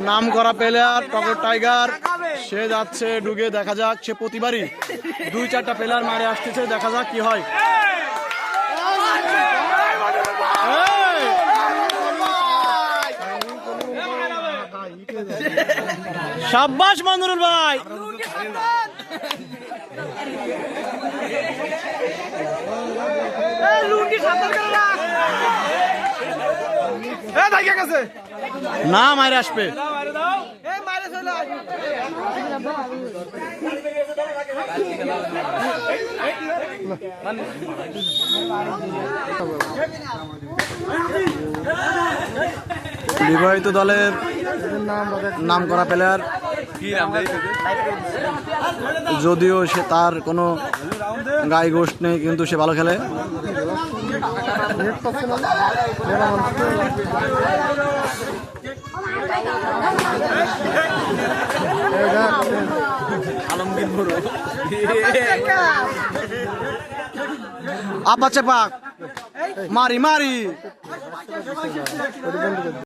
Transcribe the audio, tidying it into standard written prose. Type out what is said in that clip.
নাম করা প্লেয়ার টগর টাইগার সে যাচ্ছে ডুগে, দেখা যাক সে প্রতিবারই 2-4টা প্লেয়ার মারে আসতেছে, দেখা যাক কি হয়। শাবাশ মনজুরুল ভাই, না মারে আসবে। বিবাহিত দলের নাম করা প্লেয়ার, যদিও সে তার কোনো গায়ে গোষ্ঠ নেই কিন্তু সে ভালো খেলে। আপাচ্ছে পাক মারি মারি।